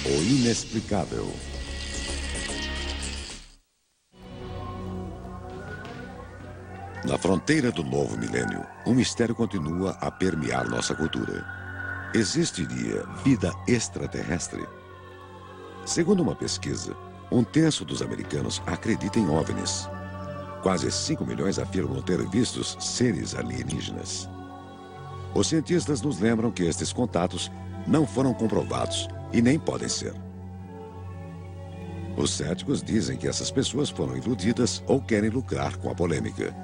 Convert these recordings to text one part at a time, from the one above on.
O inexplicável. Na fronteira do novo milênio, um mistério continua a permear nossa cultura. Existiria vida extraterrestre? Segundo uma pesquisa, 1/3 dos americanos acredita em OVNIs. Quase 5 milhões afirmam ter vistos seres alienígenas. Os cientistas nos lembram que estes contatos não foram comprovados e nem podem ser. Os céticos dizem que essas pessoas foram iludidas ou querem lucrar com a polêmica.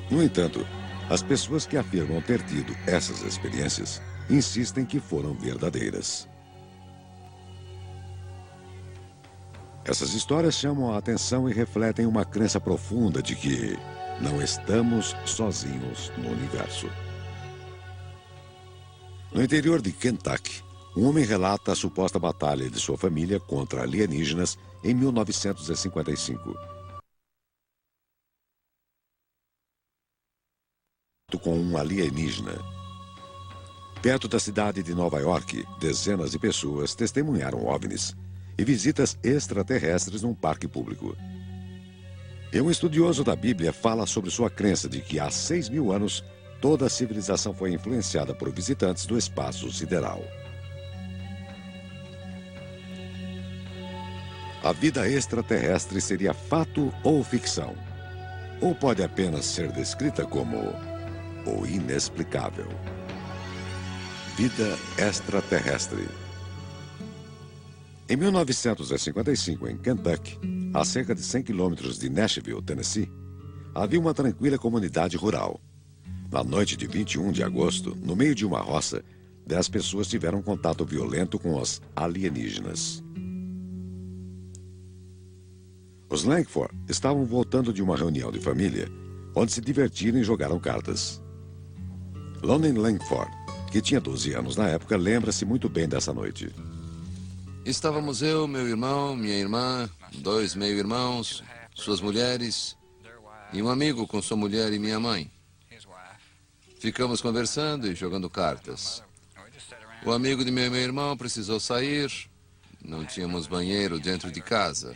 No entanto, as pessoas que afirmam ter tido essas experiências insistem que foram verdadeiras. Essas histórias chamam a atenção e refletem uma crença profunda de que não estamos sozinhos no universo. No interior de Kentucky, um homem relata a suposta batalha de sua família contra alienígenas em 1955. Com um alienígena. Perto da cidade de Nova York, dezenas de pessoas testemunharam OVNIs e visitas extraterrestres num parque público. E um estudioso da Bíblia fala sobre sua crença de que há 6.000 anos toda a civilização foi influenciada por visitantes do espaço sideral. A vida extraterrestre seria fato ou ficção? Ou pode apenas ser descrita como o inexplicável? Vida extraterrestre. Em 1955, em Kentucky, a cerca de 100 quilômetros de Nashville, Tennessee, havia uma tranquila comunidade rural. Na noite de 21 de agosto, no meio de uma roça, 10 pessoas tiveram contato violento com os alienígenas. Os Langford estavam voltando de uma reunião de família, onde se divertiram e jogaram cartas. Lonnie Langford, que tinha 12 anos na época, lembra-se muito bem dessa noite. Estávamos eu, meu irmão, minha irmã, 2 meio-irmãos, suas mulheres e um amigo com sua mulher e minha mãe. Ficamos conversando e jogando cartas. O amigo de meu meio-irmão precisou sair, não tínhamos banheiro dentro de casa.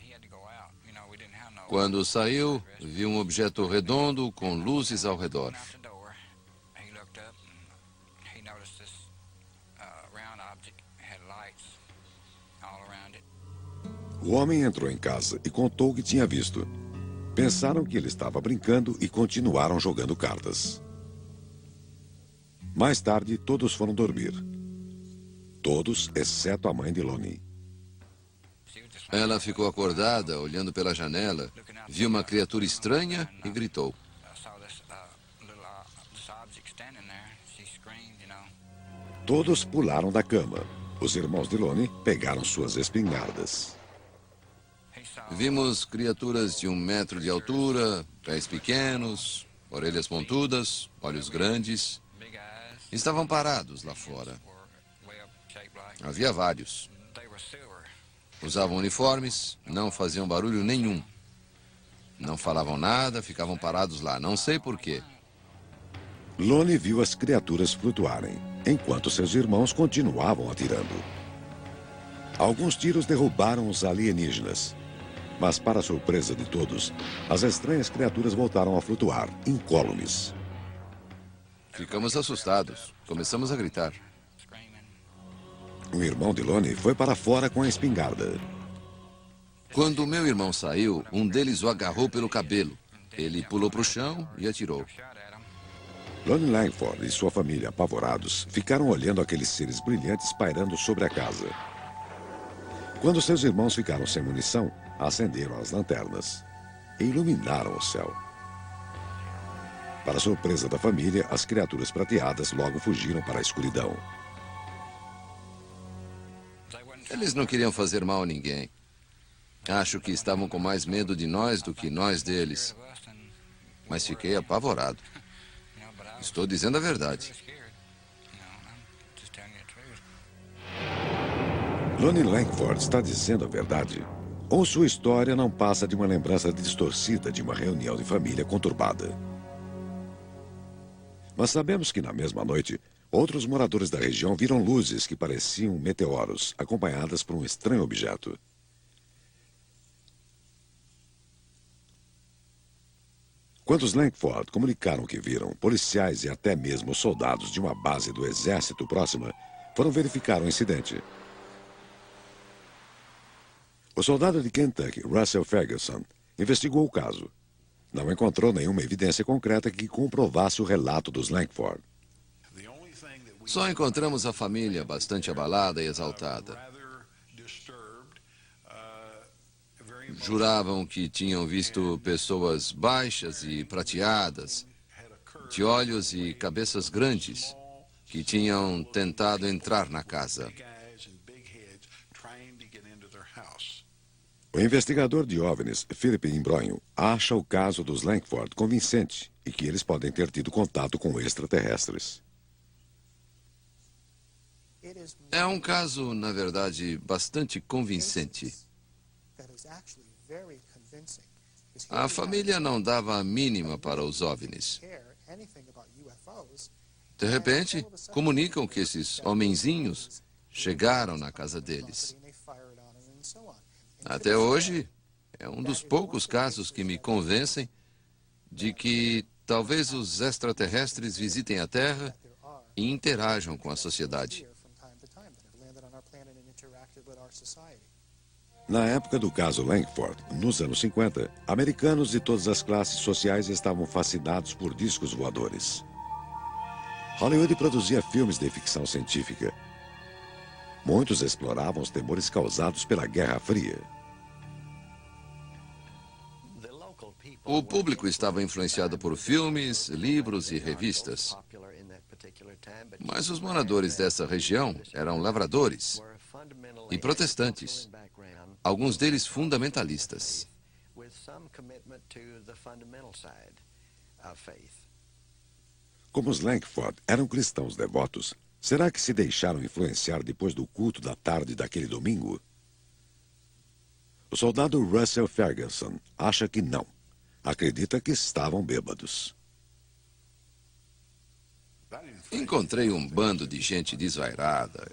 Quando saiu, viu um objeto redondo com luzes ao redor. O homem entrou em casa e contou o que tinha visto. Pensaram que ele estava brincando e continuaram jogando cartas. Mais tarde, todos foram dormir. Todos, exceto a mãe de Lonnie. Ela ficou acordada, olhando pela janela, viu uma criatura estranha e gritou. Todos pularam da cama. Os irmãos de Lonnie pegaram suas espingardas. Vimos criaturas de 1 metro de altura, pés pequenos, orelhas pontudas, olhos grandes. Estavam parados lá fora. Havia vários. Usavam uniformes, não faziam barulho nenhum. Não falavam nada, ficavam parados lá, não sei por quê. Lonnie viu as criaturas flutuarem, enquanto seus irmãos continuavam atirando. Alguns tiros derrubaram os alienígenas. Mas, para a surpresa de todos, as estranhas criaturas voltaram a flutuar, incólumes. Ficamos assustados. Começamos a gritar. Um irmão de Lonnie foi para fora com a espingarda. Quando o meu irmão saiu, um deles o agarrou pelo cabelo. Ele pulou para o chão e atirou. Lonnie Langford e sua família, apavorados, ficaram olhando aqueles seres brilhantes pairando sobre a casa. Quando seus irmãos ficaram sem munição, acenderam as lanternas e iluminaram o céu. Para surpresa da família, as criaturas prateadas logo fugiram para a escuridão. Eles não queriam fazer mal a ninguém. Acho que estavam com mais medo de nós do que nós deles. Mas fiquei apavorado. Estou dizendo a verdade. Lonnie Langford está dizendo a verdade. Ou sua história não passa de uma lembrança distorcida de uma reunião de família conturbada. Mas sabemos que na mesma noite, Outros moradores da região viram luzes que pareciam meteoros, acompanhadas por um estranho objeto. Quando os Langford comunicaram o que viram, policiais e até mesmo soldados de uma base do exército próxima foram verificar o incidente. O soldado de Kentucky, Russell Ferguson, investigou o caso. Não encontrou nenhuma evidência concreta que comprovasse o relato dos Langford. Só encontramos a família bastante abalada e exaltada. Juravam que tinham visto pessoas baixas e prateadas, de olhos e cabeças grandes, que tinham tentado entrar na casa. O investigador de OVNIs, Philip Imbronho, acha o caso dos Langford convincente e que eles podem ter tido contato com extraterrestres. É um caso, na verdade, bastante convincente. A família não dava a mínima para os OVNIs. De repente, comunicam que esses homenzinhos chegaram na casa deles. Até hoje, é um dos poucos casos que me convencem de que talvez os extraterrestres visitem a Terra e interajam com a sociedade. Na época do caso Langford, nos anos 50, americanos de todas as classes sociais estavam fascinados por discos voadores. Hollywood produzia filmes de ficção científica. Muitos exploravam os temores causados pela Guerra Fria. O público estava influenciado por filmes, livros e revistas. Mas os moradores dessa região eram lavradores e protestantes, alguns deles fundamentalistas. Como os Langford eram cristãos devotos, será que se deixaram influenciar depois do culto da tarde daquele domingo? O soldado Russell Ferguson acha que não. Acredita que estavam bêbados. Encontrei um bando de gente desvairada.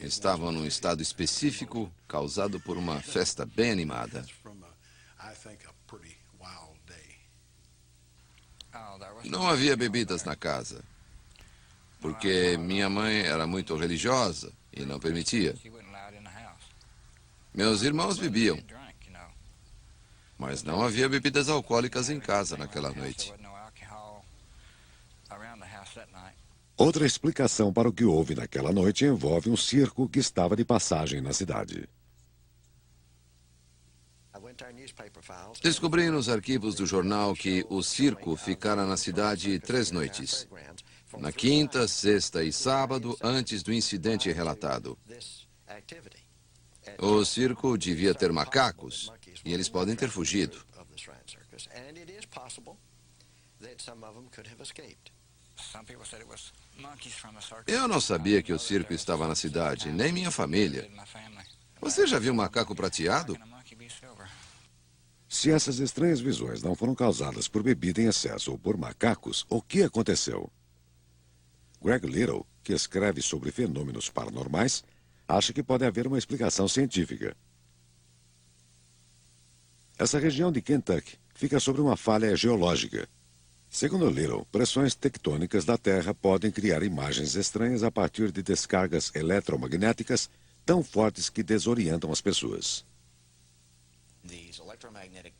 Estavam num estado específico causado por uma festa bem animada. Não havia bebidas na casa, porque minha mãe era muito religiosa e não permitia. Meus irmãos bebiam, mas não havia bebidas alcoólicas em casa naquela noite. Outra explicação para o que houve naquela noite envolve um circo que estava de passagem na cidade. Descobri nos arquivos do jornal que o circo ficara na cidade 3 noites. Na quinta, sexta e sábado, antes do incidente relatado. O circo devia ter macacos, e eles podem ter fugido. Eu não sabia que o circo estava na cidade, nem minha família. Você já viu um macaco prateado? Se essas estranhas visões não foram causadas por bebida em excesso ou por macacos, o que aconteceu? Greg Little, que escreve sobre fenômenos paranormais, acha que pode haver uma explicação científica. Essa região de Kentucky fica sobre uma falha geológica. Segundo Little, pressões tectônicas da Terra podem criar imagens estranhas a partir de descargas eletromagnéticas tão fortes que desorientam as pessoas.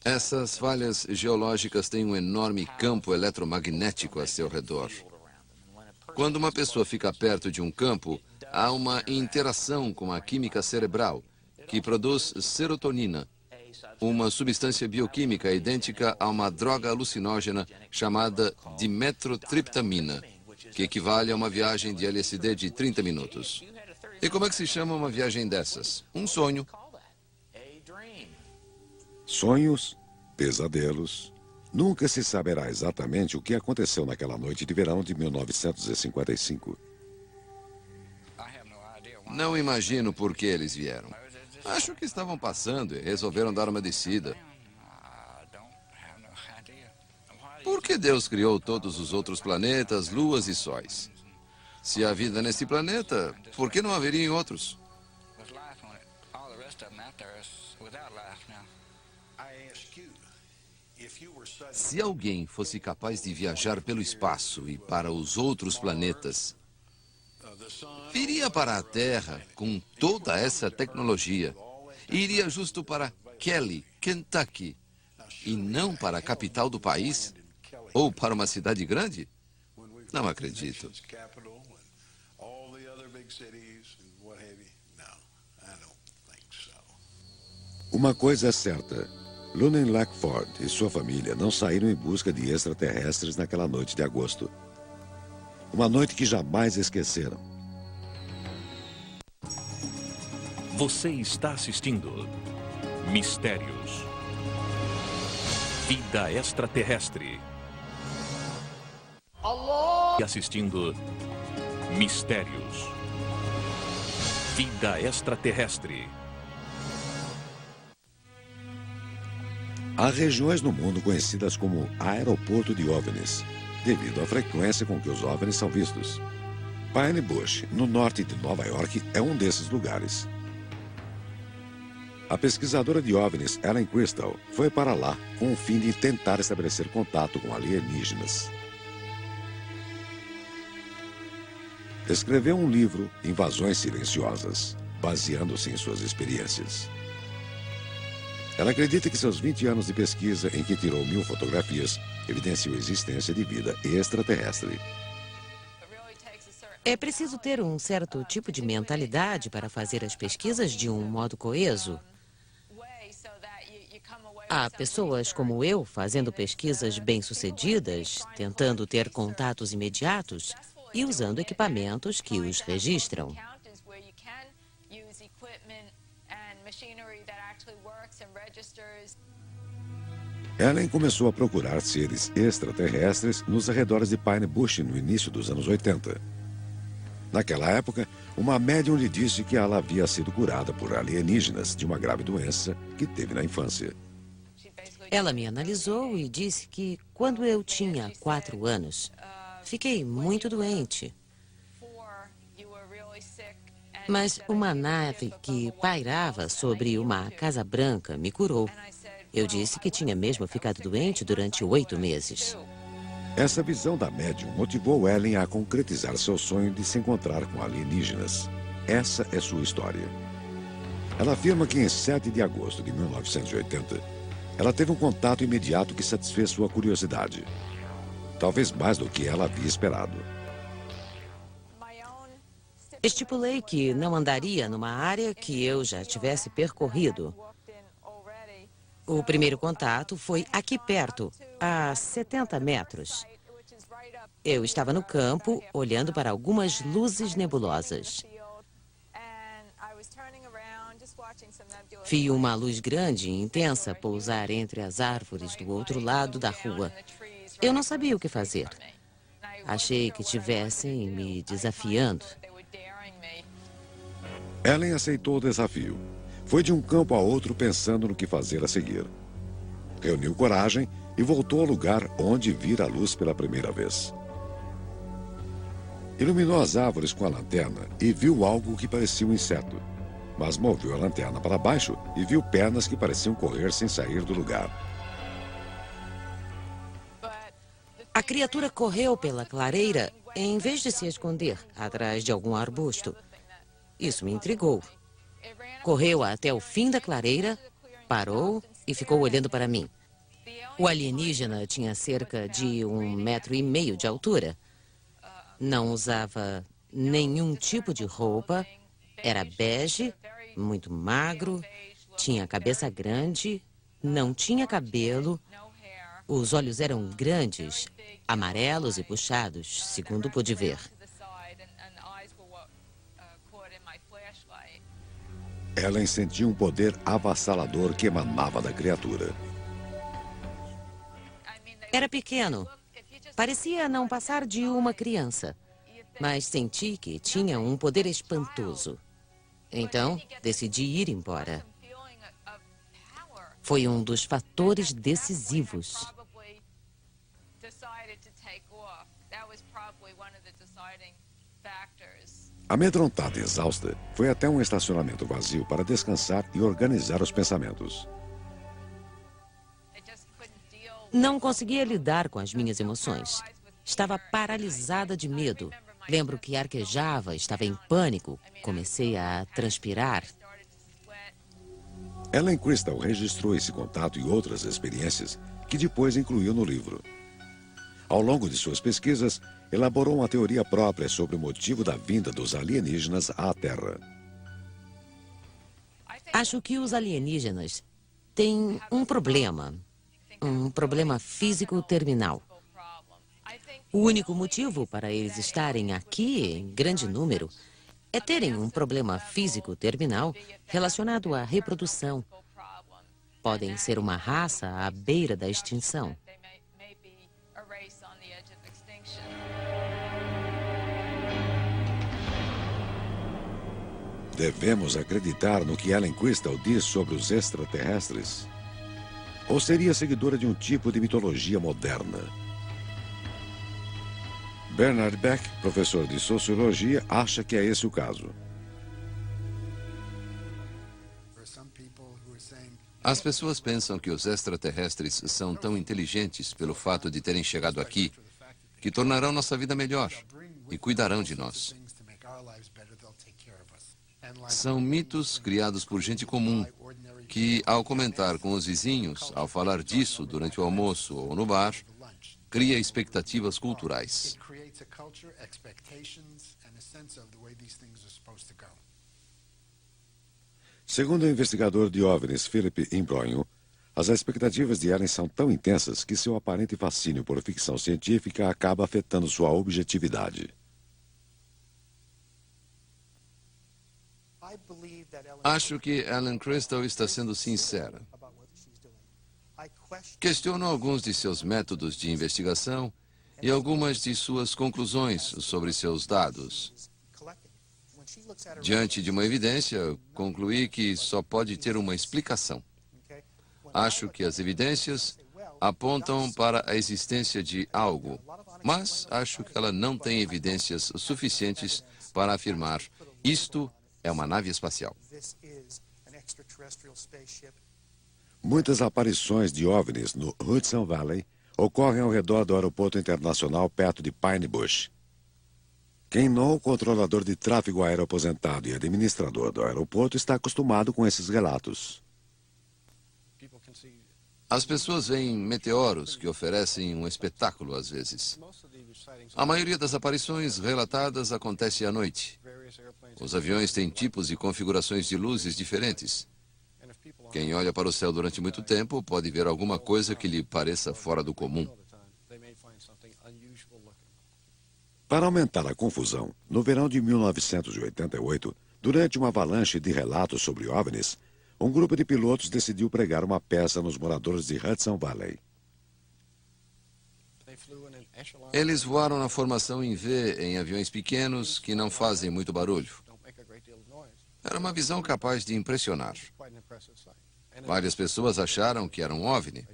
Essas falhas geológicas têm um enorme campo eletromagnético a seu redor. Quando uma pessoa fica perto de um campo, há uma interação com a química cerebral, que produz serotonina, uma substância bioquímica idêntica a uma droga alucinógena chamada dimetrotriptamina, que equivale a uma viagem de LSD de 30 minutos. E como é que se chama uma viagem dessas? Um sonho. Sonhos, pesadelos. Nunca se saberá exatamente o que aconteceu naquela noite de verão de 1955. Não imagino por que eles vieram. Acho que estavam passando e resolveram dar uma descida. Por que Deus criou todos os outros planetas, luas e sóis? Se há vida nesse planeta, por que não haveria em outros? Se alguém fosse capaz de viajar pelo espaço e para os outros planetas, viria para a Terra com toda essa tecnologia e iria justo para Kelly, Kentucky, e não para a capital do país? Ou para uma cidade grande? Não acredito. Uma coisa é certa. Lunan Lackford e sua família não saíram em busca de extraterrestres naquela noite de agosto. Uma noite que jamais esqueceram. Você está assistindo Mistérios. Vida extraterrestre. E assistindo Mistérios. Vida extraterrestre. Há regiões no mundo conhecidas como aeroporto de OVNIs, devido à frequência com que os OVNIs são vistos. Pine Bush, no norte de Nova York, é um desses lugares. A pesquisadora de OVNIs, Ellen Crystal, foi para lá com o fim de tentar estabelecer contato com alienígenas. Escreveu um livro, Invasões Silenciosas, baseando-se em suas experiências. Ela acredita que seus 20 anos de pesquisa, em que tirou 1000 fotografias, evidenciou a existência de vida extraterrestre. É preciso ter um certo tipo de mentalidade para fazer as pesquisas de um modo coeso. Há pessoas como eu fazendo pesquisas bem-sucedidas, tentando ter contatos imediatos e usando equipamentos que os registram. Ellen começou a procurar seres extraterrestres nos arredores de Pine Bush no início dos anos 80. Naquela época, uma médium lhe disse que ela havia sido curada por alienígenas de uma grave doença que teve na infância. Ela me analisou e disse que, quando eu tinha 4 anos, fiquei muito doente. Mas uma nave que pairava sobre uma Casa Branca me curou. Eu disse que tinha mesmo ficado doente durante 8 meses. Essa visão da médium motivou Ellen a concretizar seu sonho de se encontrar com alienígenas. Essa é sua história. Ela afirma que em 7 de agosto de 1980, ela teve um contato imediato que satisfez sua curiosidade. Talvez mais do que ela havia esperado. Estipulei que não andaria numa área que eu já tivesse percorrido. O primeiro contato foi aqui perto, a 70 metros. Eu estava no campo, olhando para algumas luzes nebulosas. Vi uma luz grande e intensa pousar entre as árvores do outro lado da rua. Eu não sabia o que fazer. Achei que estivessem me desafiando. Ellen aceitou o desafio. Foi de um campo a outro pensando no que fazer a seguir. Reuniu coragem e voltou ao lugar onde vira a luz pela primeira vez. Iluminou as árvores com a lanterna e viu algo que parecia um inseto. Mas moveu a lanterna para baixo e viu pernas que pareciam correr sem sair do lugar. A criatura correu pela clareira em vez de se esconder atrás de algum arbusto. Isso me intrigou. Correu até o fim da clareira, parou e ficou olhando para mim. O alienígena tinha cerca de 1,5 metros de altura. Não usava nenhum tipo de roupa. Era bege, muito magro, tinha cabeça grande, não tinha cabelo. Os olhos eram grandes, amarelos e puxados, segundo pude ver. Ellen sentiu um poder avassalador que emanava da criatura. Era pequeno. Parecia não passar de uma criança. Mas senti que tinha um poder espantoso. Então, decidi ir embora. Foi um dos fatores decisivos. Amedrontada e exausta, foi até um estacionamento vazio para descansar e organizar os pensamentos. Não conseguia lidar com as minhas emoções. Estava paralisada de medo. Lembro que arquejava, estava em pânico. Comecei a transpirar. Ellen Crystal registrou esse contato e outras experiências que depois incluiu no livro. Ao longo de suas pesquisas, elaborou uma teoria própria sobre o motivo da vinda dos alienígenas à Terra. Acho que os alienígenas têm um problema físico terminal. O único motivo para eles estarem aqui em grande número é terem um problema físico terminal relacionado à reprodução. Podem ser uma raça à beira da extinção. Devemos acreditar no que Ellen Crystal diz sobre os extraterrestres? Ou seria seguidora de um tipo de mitologia moderna? Bernard Beck, professor de sociologia, acha que é esse o caso. As pessoas pensam que os extraterrestres são tão inteligentes pelo fato de terem chegado aqui, que tornarão nossa vida melhor e cuidarão de nós. São mitos criados por gente comum, que, ao comentar com os vizinhos, ao falar disso durante o almoço ou no bar, cria expectativas culturais. Segundo o investigador de OVNIs Philip Imbronho, as expectativas de Ellen são tão intensas que seu aparente fascínio por ficção científica acaba afetando sua objetividade. Acho que Ellen Crystal está sendo sincera. Questiono alguns de seus métodos de investigação e algumas de suas conclusões sobre seus dados. Diante de uma evidência, concluí que só pode ter uma explicação. Acho que as evidências apontam para a existência de algo, mas acho que ela não tem evidências suficientes para afirmar isto é uma nave espacial. Muitas aparições de OVNIs no Hudson Valley ocorrem ao redor do aeroporto internacional perto de Pine Bush. Ken No, controlador de tráfego aéreo aposentado e administrador do aeroporto, está acostumado com esses relatos. As pessoas veem meteoros que oferecem um espetáculo às vezes. A maioria das aparições relatadas acontece à noite. Os aviões têm tipos e configurações de luzes diferentes. Quem olha para o céu durante muito tempo pode ver alguma coisa que lhe pareça fora do comum. Para aumentar a confusão, no verão de 1988, durante uma avalanche de relatos sobre OVNIs, um grupo de pilotos decidiu pregar uma peça nos moradores de Hudson Valley. Eles voaram na formação em V em aviões pequenos que não fazem muito barulho. Era uma visão capaz de impressionar. Várias pessoas acharam que era um OVNI.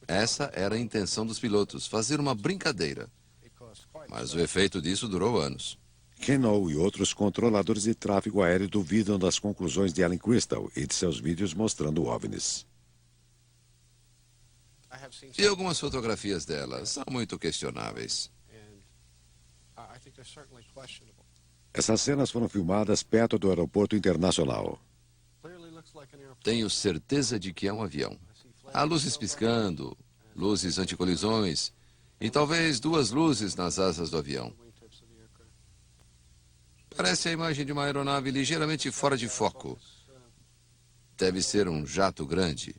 Essa era a intenção dos pilotos, fazer uma brincadeira. Mas o efeito disso durou anos. Ken No e outros controladores de tráfego aéreo duvidam das conclusões de Ellen Crystal e de seus vídeos mostrando OVNIs. E algumas fotografias dela são muito questionáveis. Essas cenas foram filmadas perto do aeroporto internacional. Tenho certeza de que é um avião. Há luzes piscando, luzes anticolisões e talvez duas luzes nas asas do avião. Parece a imagem de uma aeronave ligeiramente fora de foco. Deve ser um jato grande.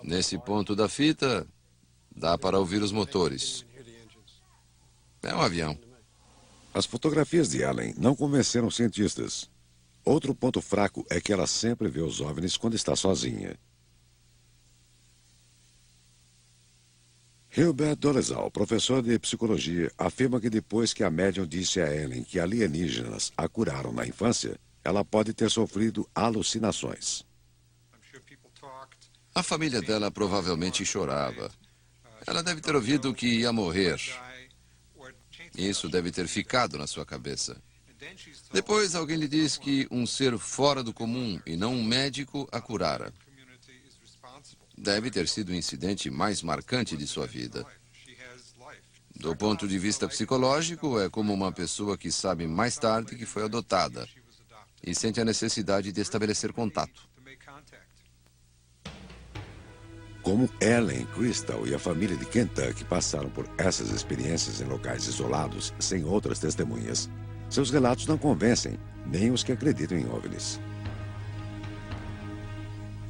Nesse ponto da fita, dá para ouvir os motores. É um avião. As fotografias de Ellen não convenceram os cientistas. Outro ponto fraco é que ela sempre vê os OVNIs quando está sozinha. Hilbert Dolezal, professor de psicologia, afirma que depois que a médium disse a Ellen que alienígenas a curaram na infância, ela pode ter sofrido alucinações. A família dela provavelmente chorava. Ela deve ter ouvido que ia morrer. Isso deve ter ficado na sua cabeça. Depois, alguém lhe diz que um ser fora do comum e não um médico a curara. Deve ter sido o incidente mais marcante de sua vida. Do ponto de vista psicológico, é como uma pessoa que sabe mais tarde que foi adotada e sente a necessidade de estabelecer contato. Como Ellen, Crystal e a família de Kentucky passaram por essas experiências em locais isolados, sem outras testemunhas, seus relatos não convencem nem os que acreditam em OVNIs.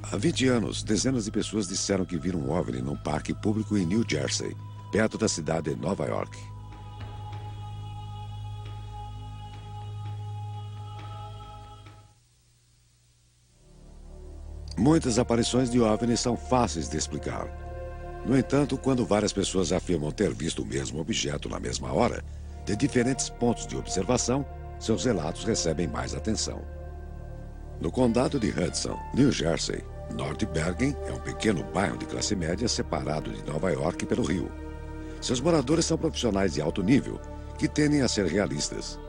Há 20 anos, dezenas de pessoas disseram que viram um OVNI num parque público em New Jersey, perto da cidade de Nova York. Muitas aparições de OVNIs são fáceis de explicar. No entanto, quando várias pessoas afirmam ter visto o mesmo objeto na mesma hora, de diferentes pontos de observação, seus relatos recebem mais atenção. No condado de Hudson, New Jersey, North Bergen é um pequeno bairro de classe média separado de Nova York pelo rio. Seus moradores são profissionais de alto nível, que tendem a ser realistas.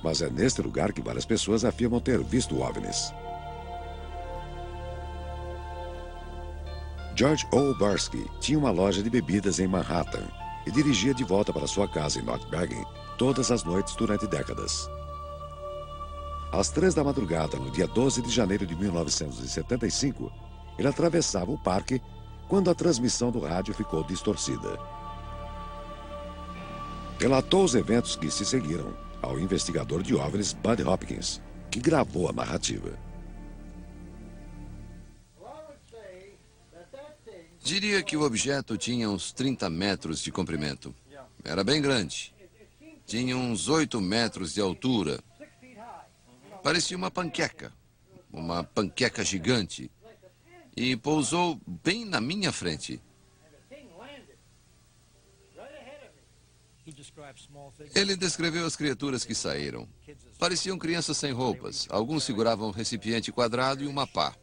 Mas é neste lugar que várias pessoas afirmam ter visto OVNIs. George Obarski tinha uma loja de bebidas em Manhattan e dirigia de volta para sua casa em North Bergen todas as noites durante décadas. Às 3 da madrugada, no dia 12 de janeiro de 1975, ele atravessava o parque quando a transmissão do rádio ficou distorcida. Relatou os eventos que se seguiram ao investigador de OVNIs Bud Hopkins, que gravou a narrativa. Diria que o objeto tinha uns 30 metros de comprimento. Era bem grande. Tinha uns 8 metros de altura. Parecia uma panqueca gigante. E pousou bem na minha frente. Ele descreveu as criaturas que saíram. Pareciam crianças sem roupas. Alguns seguravam um recipiente quadrado e uma pá.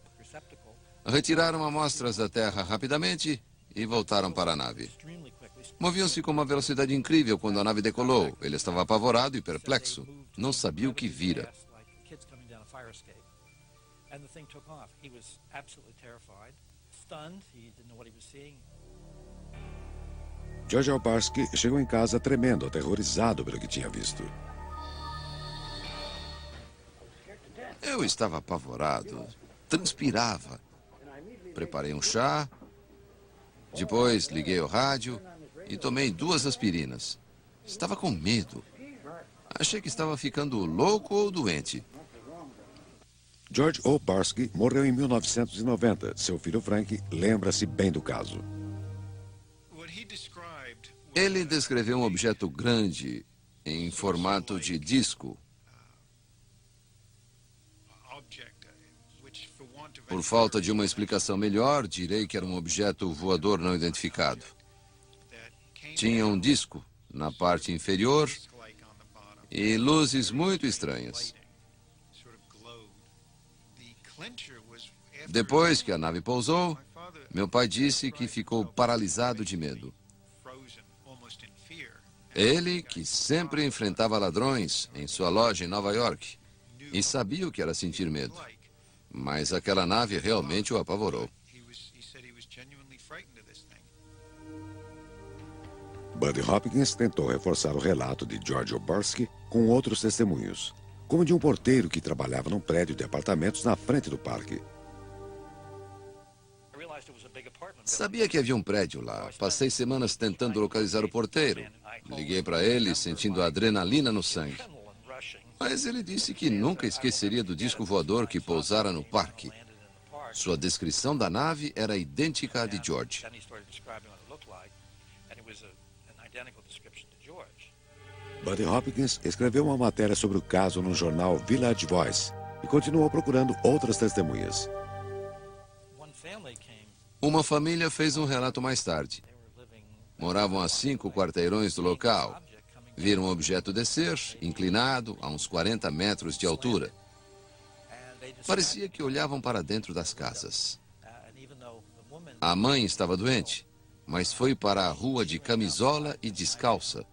Retiraram amostras da terra rapidamente e voltaram para a nave. Moviam-se com uma velocidade incrível quando a nave decolou. Ele estava apavorado e perplexo. Não sabia o que vira. George Obarski chegou em casa tremendo, aterrorizado pelo que tinha visto. Eu estava apavorado. Transpirava. Preparei um chá, depois liguei o rádio e tomei 2 aspirinas. Estava com medo. Achei que estava ficando louco ou doente. George Obarski morreu em 1990. Seu filho Frank lembra-se bem do caso. Ele descreveu um objeto grande em formato de disco. Por falta de uma explicação melhor, direi que era um objeto voador não identificado. Tinha um disco na parte inferior e luzes muito estranhas. Depois que a nave pousou, meu pai disse que ficou paralisado de medo. Ele, que sempre enfrentava ladrões em sua loja em Nova York, e sabia o que era sentir medo. Mas aquela nave realmente o apavorou. Bud Hopkins tentou reforçar o relato de George Obarski com outros testemunhos, como de um porteiro que trabalhava num prédio de apartamentos na frente do parque. Sabia que havia um prédio lá. Passei semanas tentando localizar o porteiro. Liguei para ele, sentindo a adrenalina no sangue. Mas ele disse que nunca esqueceria do disco voador que pousara no parque. Sua descrição da nave era idêntica à de George. Bud Hopkins escreveu uma matéria sobre o caso no jornal Village Voice e continuou procurando outras testemunhas. Uma família fez um relato mais tarde. Moravam a 5 quarteirões do local. Viram um objeto descer, inclinado, a uns 40 metros de altura. Parecia que olhavam para dentro das casas. A mãe estava doente, mas foi para a rua de camisola e descalça,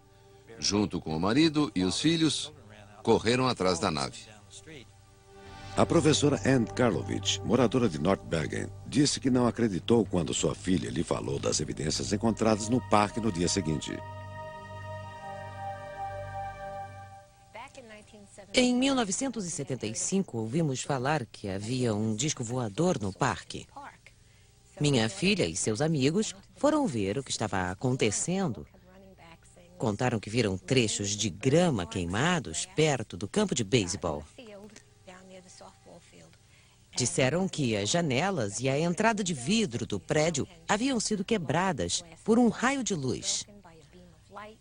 junto com o marido e os filhos, correram atrás da nave. A professora Ann Karlovich, moradora de North Bergen, disse que não acreditou quando sua filha lhe falou das evidências encontradas no parque no dia seguinte. Em 1975, ouvimos falar que havia um disco voador no parque. Minha filha e seus amigos foram ver o que estava acontecendo. Contaram que viram trechos de grama queimados perto do campo de beisebol. Disseram que as janelas e a entrada de vidro do prédio haviam sido quebradas por um raio de luz.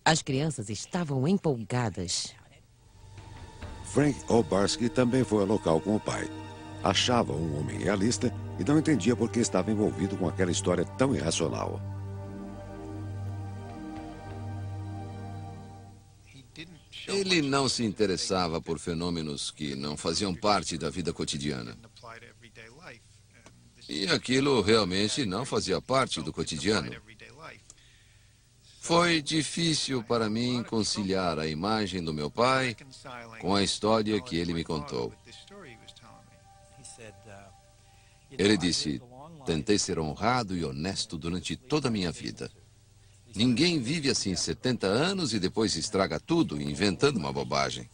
As crianças estavam empolgadas. Frank Obarski também foi ao local com o pai. Achava um homem realista e não entendia por que estava envolvido com aquela história tão irracional. Ele não se interessava por fenômenos que não faziam parte da vida cotidiana. E aquilo realmente não fazia parte do cotidiano. Foi difícil para mim conciliar a imagem do meu pai com a história que ele me contou. Ele disse: tentei ser honrado e honesto durante toda a minha vida. Ninguém vive assim 70 anos e depois estraga tudo, inventando uma bobagem.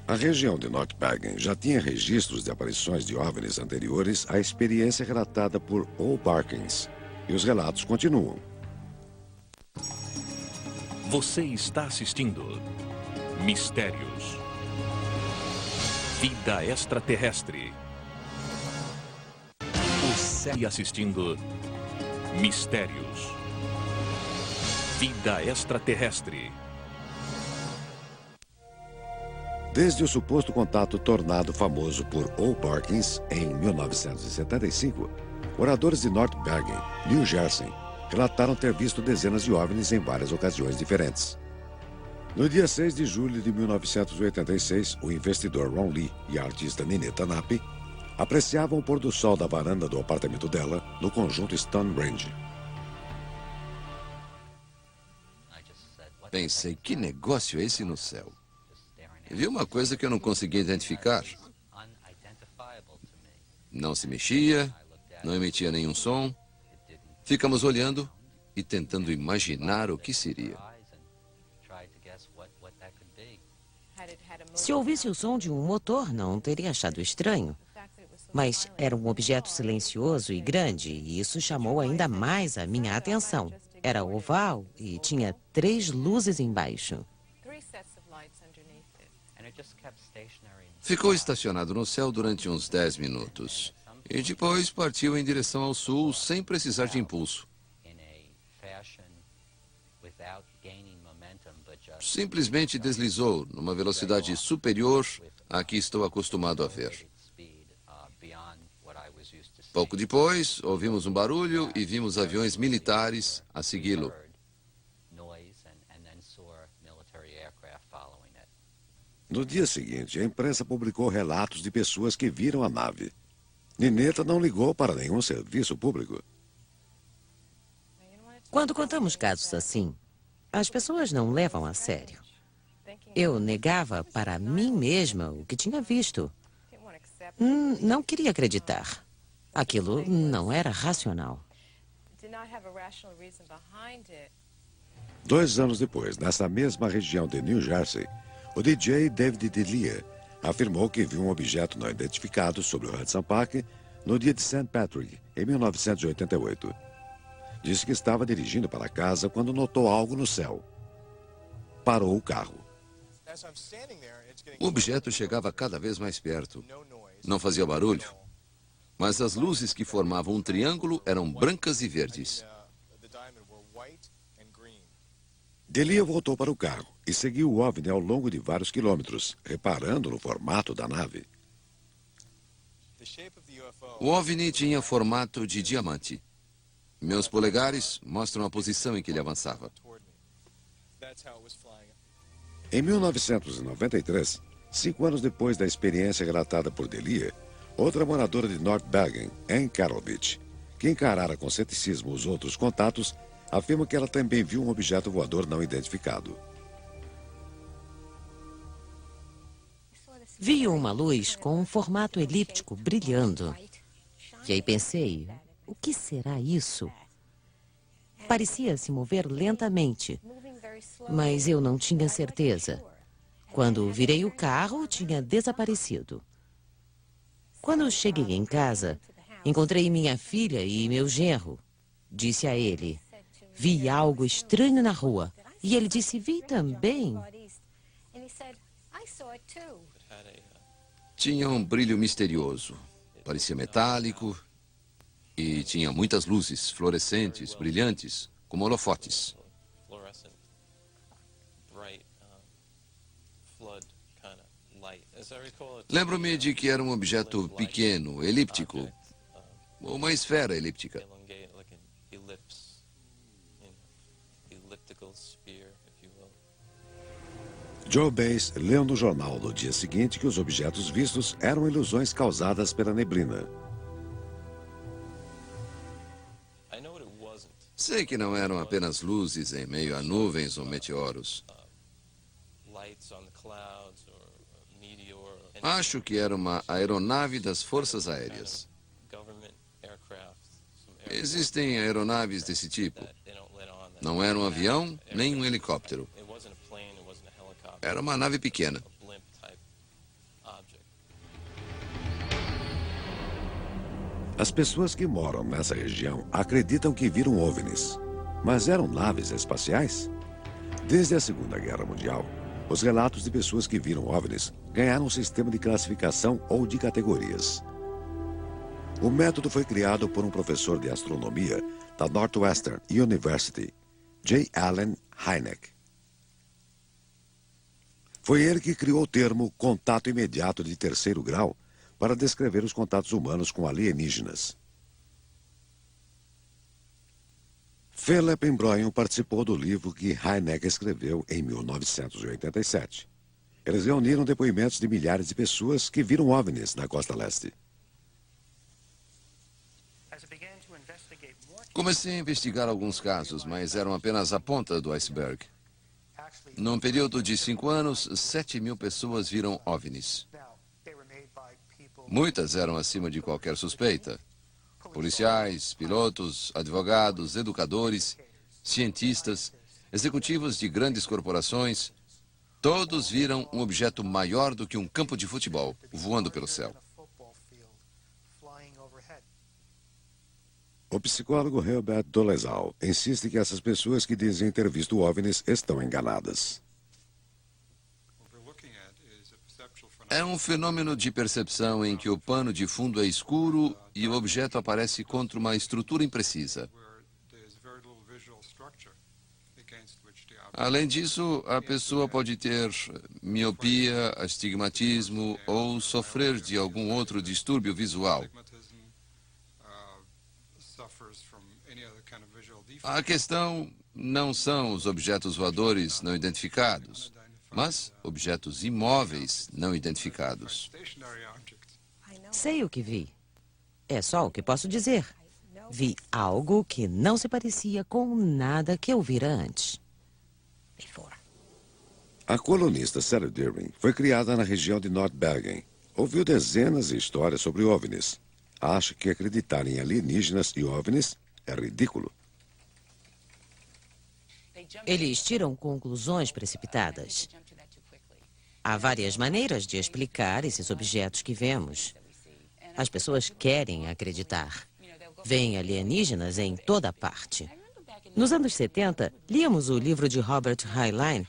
A região de North Bergen já tinha registros de aparições de OVNIs anteriores à experiência relatada por Obarkins. E os relatos continuam. Você está assistindo Mistérios. Vida extraterrestre. E assistindo Mistérios. Vida extraterrestre. Desde o suposto contato tornado famoso por Obarkins em 1975, moradores de North Bergen, New Jersey, relataram ter visto dezenas de OVNIs em várias ocasiões diferentes. No dia 6 de julho de 1986, o investidor Ron Lee e a artista Ninetta Napi apreciavam o pôr do sol da varanda do apartamento dela no conjunto Stone Range. Pensei, que negócio é esse no céu? Vi uma coisa que eu não conseguia identificar. Não se mexia, não emitia nenhum som. Ficamos olhando e tentando imaginar o que seria. Se ouvisse o som de um motor, não teria achado estranho. Mas era um objeto silencioso e grande, e isso chamou ainda mais a minha atenção. Era oval e tinha 3 luzes embaixo. Ficou estacionado no céu durante uns 10 minutos. E depois partiu em direção ao sul sem precisar de impulso. Simplesmente deslizou numa velocidade superior à que estou acostumado a ver. Pouco depois, ouvimos um barulho e vimos aviões militares a segui-lo. No dia seguinte, a imprensa publicou relatos de pessoas que viram a nave. Ninetta não ligou para nenhum serviço público. Quando contamos casos assim, as pessoas não levam a sério. Eu negava para mim mesma o que tinha visto. Não queria acreditar. Aquilo não era racional. 2 anos depois, nessa mesma região de New Jersey, o DJ David Delia afirmou que viu um objeto não identificado sobre o Hudson Park no dia de St. Patrick, em 1988. Disse que estava dirigindo para casa quando notou algo no céu. Parou o carro. O objeto chegava cada vez mais perto. Não fazia barulho, mas as luzes que formavam um triângulo eram brancas e verdes. Delia voltou para o carro e seguiu o OVNI ao longo de vários quilômetros, reparando no formato da nave. O OVNI tinha formato de diamante. Meus polegares mostram a posição em que ele avançava. Em 1993, 5 anos depois da experiência relatada por Delia, outra moradora de North Bergen, Ann Karlovich, que encarara com ceticismo os outros contatos, afirma que ela também viu um objeto voador não identificado. Vi uma luz com um formato elíptico brilhando. E aí pensei, o que será isso? Parecia se mover lentamente, mas eu não tinha certeza. Quando virei o carro, tinha desaparecido. Quando cheguei em casa, encontrei minha filha e meu genro. Disse a ele, vi algo estranho na rua. E ele disse, vi também. Tinha um brilho misterioso. Parecia metálico e tinha muitas luzes fluorescentes, brilhantes, como holofotes. Lembro-me de que era um objeto pequeno, elíptico, uma esfera elíptica. Joe Bass leu no jornal no dia seguinte que os objetos vistos eram ilusões causadas pela neblina. Sei que não eram apenas luzes em meio a nuvens ou meteoros. Acho que era uma aeronave das Forças Aéreas. Existem aeronaves desse tipo. Não era um avião, nem um helicóptero. Era uma nave pequena. As pessoas que moram nessa região acreditam que viram OVNIs. Mas eram naves espaciais? Desde a Segunda Guerra Mundial, os relatos de pessoas que viram OVNIs ganharam um sistema de classificação ou de categorias. O método foi criado por um professor de astronomia da Northwestern University, J. Allen Hynek. Foi ele que criou o termo contato imediato de terceiro grau para descrever os contatos humanos com alienígenas. Philip Embroyon participou do livro que Hynek escreveu em 1987. Eles reuniram depoimentos de milhares de pessoas que viram OVNIs na costa leste. Comecei a investigar alguns casos, mas eram apenas a ponta do iceberg. Num período de 5 anos, 7.000 pessoas viram OVNIs. Muitas eram acima de qualquer suspeita. Policiais, pilotos, advogados, educadores, cientistas, executivos de grandes corporações, todos viram um objeto maior do que um campo de futebol, voando pelo céu. O psicólogo Herbert Dolezal insiste que essas pessoas que dizem ter visto OVNIs estão enganadas. É um fenômeno de percepção em que o pano de fundo é escuro e o objeto aparece contra uma estrutura imprecisa. Além disso, a pessoa pode ter miopia, astigmatismo ou sofrer de algum outro distúrbio visual. A questão não são os objetos voadores não identificados, mas objetos imóveis não identificados. Sei o que vi. É só o que posso dizer. Vi algo que não se parecia com nada que eu vira antes. A colunista Sarah Deering foi criada na região de North Bergen. Ouviu dezenas de histórias sobre OVNIs. Acha que acreditar em alienígenas e OVNIs é ridículo. Eles tiram conclusões precipitadas. Há várias maneiras de explicar esses objetos que vemos. As pessoas querem acreditar. Veem alienígenas em toda parte. Nos anos 70, líamos o livro de Robert Heinlein,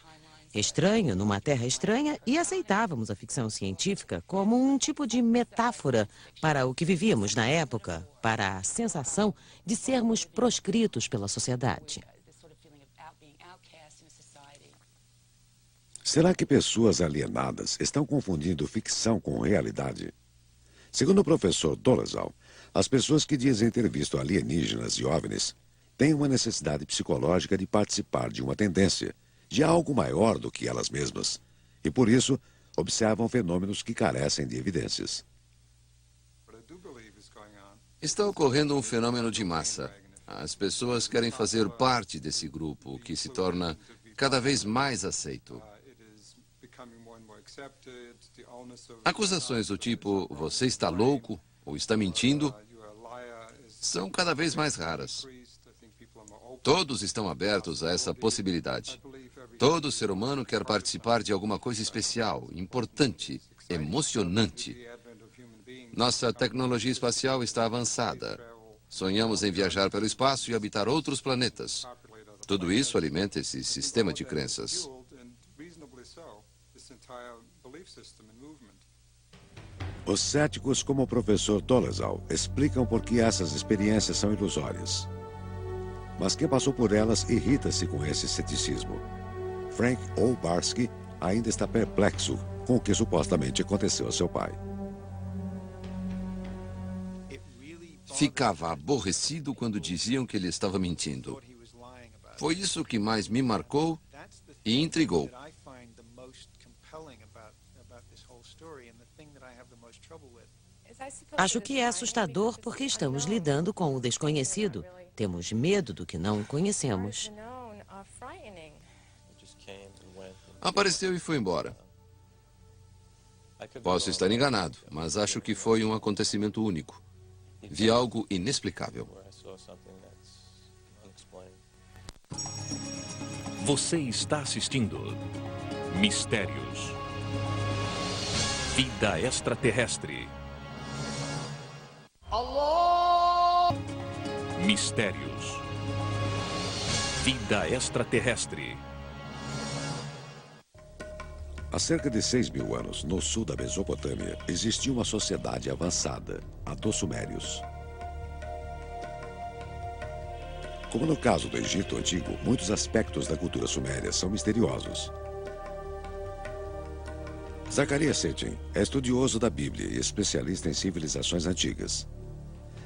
Estranho numa Terra Estranha, e aceitávamos a ficção científica como um tipo de metáfora para o que vivíamos na época, para a sensação de sermos proscritos pela sociedade. Será que pessoas alienadas estão confundindo ficção com realidade? Segundo o professor Dolezal, as pessoas que dizem ter visto alienígenas e OVNIs têm uma necessidade psicológica de participar de uma tendência, de algo maior do que elas mesmas, e por isso observam fenômenos que carecem de evidências. Está ocorrendo um fenômeno de massa. As pessoas querem fazer parte desse grupo, que se torna cada vez mais aceito. Acusações do tipo, você está louco ou está mentindo, são cada vez mais raras. Todos estão abertos a essa possibilidade. Todo ser humano quer participar de alguma coisa especial, importante, emocionante. Nossa tecnologia espacial está avançada. Sonhamos em viajar pelo espaço e habitar outros planetas. Tudo isso alimenta esse sistema de crenças. Os céticos, como o professor Dolezal, explicam por que essas experiências são ilusórias. Mas quem passou por elas irrita-se com esse ceticismo. Frank Obarski ainda está perplexo com o que supostamente aconteceu a seu pai. Ficava aborrecido quando diziam que ele estava mentindo. Foi isso que mais me marcou e intrigou. Acho que é assustador porque estamos lidando com o desconhecido. Temos medo do que não conhecemos. Apareceu e foi embora. Posso estar enganado, mas acho que foi um acontecimento único. Vi algo inexplicável. Você está assistindo Mistérios. Vida extraterrestre. Mistérios. Vida extraterrestre. Há cerca de 6.000 anos, no sul da Mesopotâmia, existia uma sociedade avançada, a dos Sumérios. Como no caso do Egito Antigo, muitos aspectos da cultura suméria são misteriosos. Zacarias Sitchin é estudioso da Bíblia e especialista em civilizações antigas.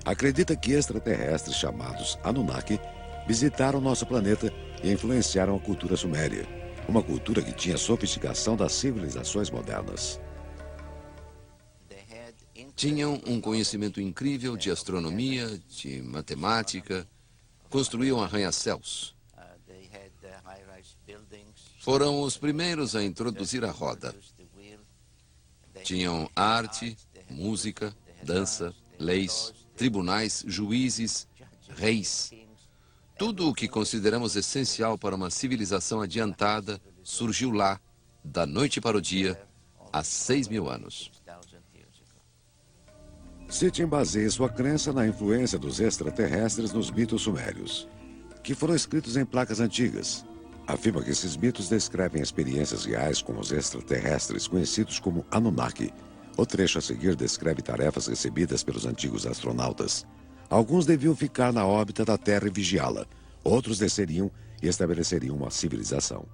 Acredita que extraterrestres chamados Anunnaki visitaram nosso planeta e influenciaram a cultura suméria, uma cultura que tinha sofisticação das civilizações modernas. Tinham um conhecimento incrível de astronomia, de matemática, construíam arranha-céus. Foram os primeiros a introduzir a roda. Tinham arte, música, dança, leis, tribunais, juízes, reis. Tudo o que consideramos essencial para uma civilização adiantada surgiu lá, da noite para o dia, há 6.000 anos. Sitchin baseia sua crença na influência dos extraterrestres nos mitos sumérios, que foram escritos em placas antigas. Afirma que esses mitos descrevem experiências reais com os extraterrestres conhecidos como Anunnaki. O trecho a seguir descreve tarefas recebidas pelos antigos astronautas. Alguns deviam ficar na órbita da Terra e vigiá-la. Outros desceriam e estabeleceriam uma civilização.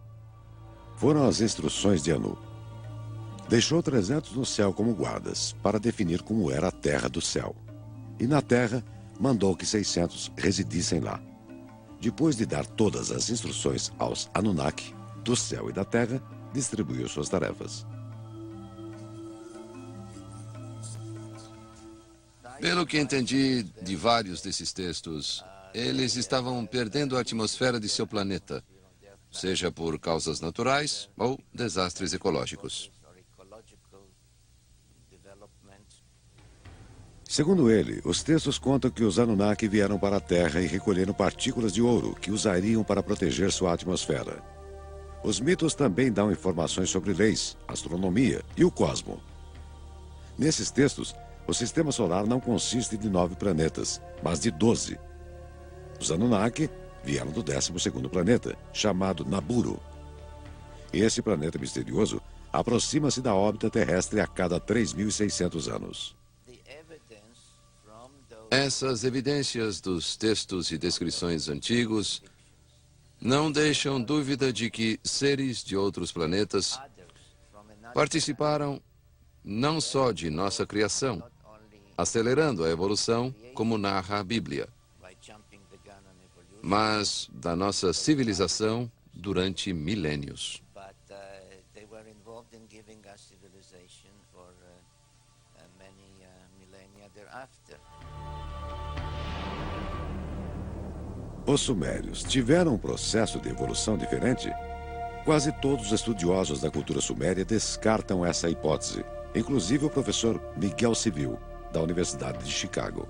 Foram as instruções de Anu. Deixou 300 no céu como guardas, para definir como era a Terra do céu. E na Terra, mandou que 600 residissem lá. Depois de dar todas as instruções aos Anunnaki, do céu e da Terra, distribuiu suas tarefas. Pelo que entendi de vários desses textos, eles estavam perdendo a atmosfera de seu planeta, seja por causas naturais ou desastres ecológicos. Segundo ele, os textos contam que os Anunnaki vieram para a Terra e recolheram partículas de ouro que usariam para proteger sua atmosfera. Os mitos também dão informações sobre leis, astronomia e o cosmo. Nesses textos, o sistema solar não consiste de 9 planetas, mas de 12. Os Anunnaki vieram do 12º planeta, chamado Naburu. Esse planeta misterioso aproxima-se da órbita terrestre a cada 3.600 anos. Essas evidências dos textos e descrições antigos não deixam dúvida de que seres de outros planetas participaram não só de nossa criação, acelerando a evolução, como narra a Bíblia, mas da nossa civilização durante milênios. Os sumérios tiveram um processo de evolução diferente? Quase todos os estudiosos da cultura suméria descartam essa hipótese, inclusive o professor Miguel Civil, da Universidade de Chicago.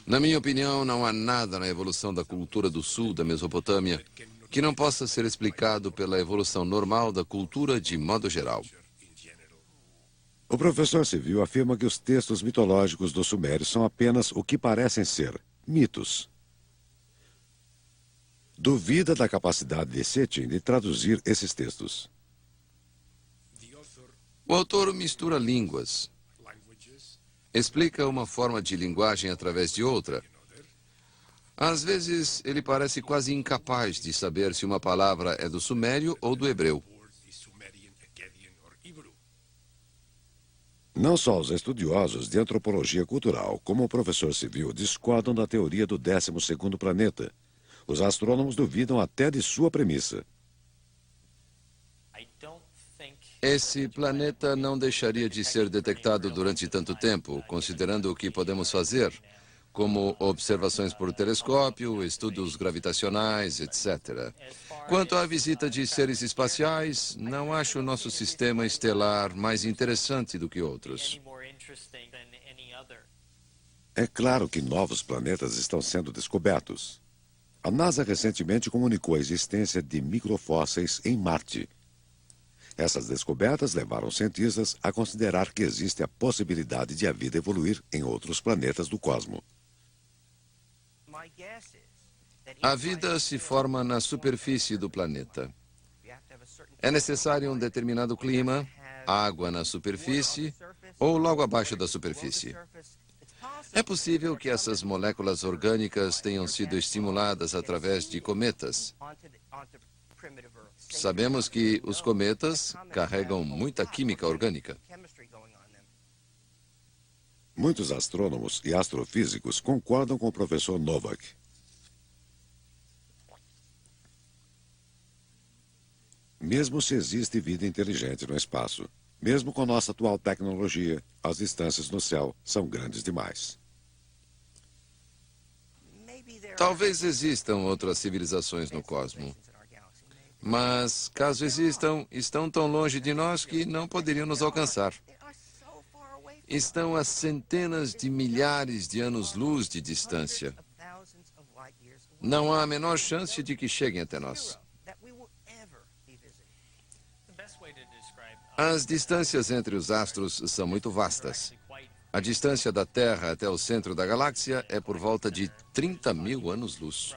Na minha opinião, não há nada na evolução da cultura do sul da Mesopotâmia que não possa ser explicado pela evolução normal da cultura de modo geral. O professor Civil afirma que os textos mitológicos dos sumérios são apenas o que parecem ser, mitos. Duvida da capacidade de Sitchin de traduzir esses textos. O autor mistura línguas, explica uma forma de linguagem através de outra. Às vezes, ele parece quase incapaz de saber se uma palavra é do sumério ou do hebreu. Não só os estudiosos de antropologia cultural, como o professor Civil, discordam da teoria do 12º planeta. Os astrônomos duvidam até de sua premissa. Esse planeta não deixaria de ser detectado durante tanto tempo, considerando o que podemos fazer, como observações por telescópio, estudos gravitacionais, etc. Quanto à visita de seres espaciais, não acho o nosso sistema estelar mais interessante do que outros. É claro que novos planetas estão sendo descobertos. A NASA recentemente comunicou a existência de microfósseis em Marte. Essas descobertas levaram cientistas a considerar que existe a possibilidade de a vida evoluir em outros planetas do cosmos. A vida se forma na superfície do planeta. É necessário um determinado clima, água na superfície ou logo abaixo da superfície. É possível que essas moléculas orgânicas tenham sido estimuladas através de cometas. Sabemos que os cometas carregam muita química orgânica. Muitos astrônomos e astrofísicos concordam com o professor Novak. Mesmo se existe vida inteligente no espaço, mesmo com nossa atual tecnologia, as distâncias no céu são grandes demais. Talvez existam outras civilizações no cosmos. Mas, caso existam, estão tão longe de nós que não poderiam nos alcançar. Estão a centenas de milhares de anos-luz de distância. Não há a menor chance de que cheguem até nós. As distâncias entre os astros são muito vastas. A distância da Terra até o centro da galáxia é por volta de 30.000 anos-luz.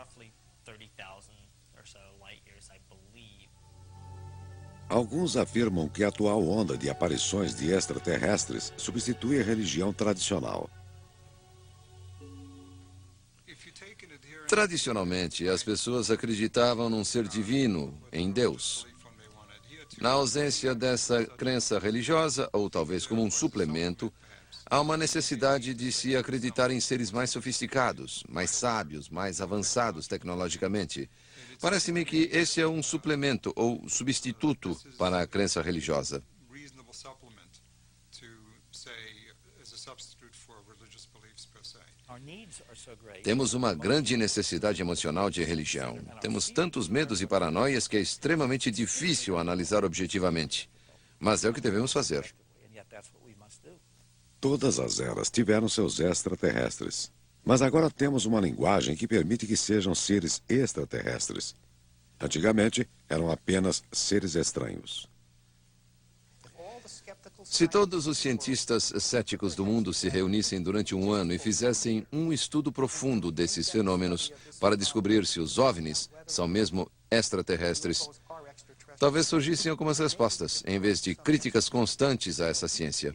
Alguns afirmam que a atual onda de aparições de extraterrestres substitui a religião tradicional. Tradicionalmente, as pessoas acreditavam num ser divino, em Deus. Na ausência dessa crença religiosa, ou talvez como um suplemento, há uma necessidade de se acreditar em seres mais sofisticados, mais sábios, mais avançados tecnologicamente. Parece-me que esse é um suplemento ou substituto para a crença religiosa. Temos uma grande necessidade emocional de religião. Temos tantos medos e paranoias que é extremamente difícil analisar objetivamente. Mas é o que devemos fazer. Todas as eras tiveram seus extraterrestres. Mas agora temos uma linguagem que permite que sejam seres extraterrestres. Antigamente, eram apenas seres estranhos. Se todos os cientistas céticos do mundo se reunissem durante um ano e fizessem um estudo profundo desses fenômenos para descobrir se os OVNIs são mesmo extraterrestres, talvez surgissem algumas respostas, em vez de críticas constantes a essa ciência.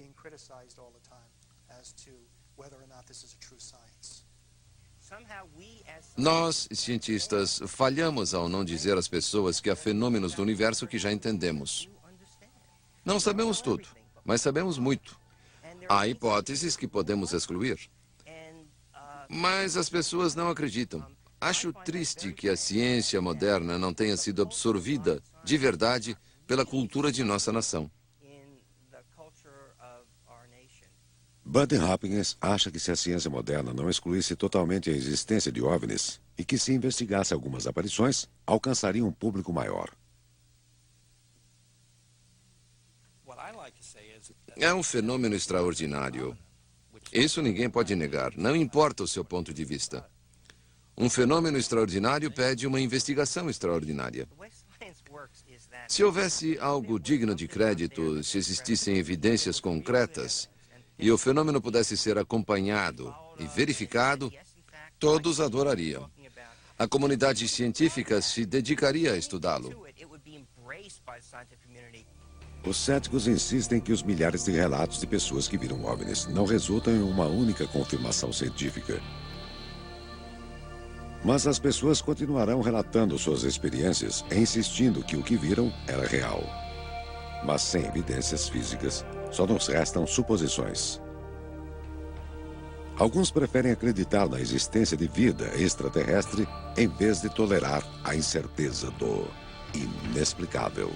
Nós, cientistas, falhamos ao não dizer às pessoas que há fenômenos do universo que já entendemos. Não sabemos tudo, mas sabemos muito. Há hipóteses que podemos excluir. Mas as pessoas não acreditam. Acho triste que a ciência moderna não tenha sido absorvida, de verdade, pela cultura de nossa nação. Bud Hopkins acha que se a ciência moderna não excluísse totalmente a existência de OVNIs e que se investigasse algumas aparições, alcançaria um público maior. É um fenômeno extraordinário. Isso ninguém pode negar, não importa o seu ponto de vista. Um fenômeno extraordinário pede uma investigação extraordinária. Se houvesse algo digno de crédito, se existissem evidências concretas e o fenômeno pudesse ser acompanhado e verificado, todos adorariam. A comunidade científica se dedicaria a estudá-lo. Os céticos insistem que os milhares de relatos de pessoas que viram OVNIs não resultam em uma única confirmação científica. Mas as pessoas continuarão relatando suas experiências e insistindo que o que viram era real. Mas sem evidências físicas, só nos restam suposições. Alguns preferem acreditar na existência de vida extraterrestre em vez de tolerar a incerteza do inexplicável.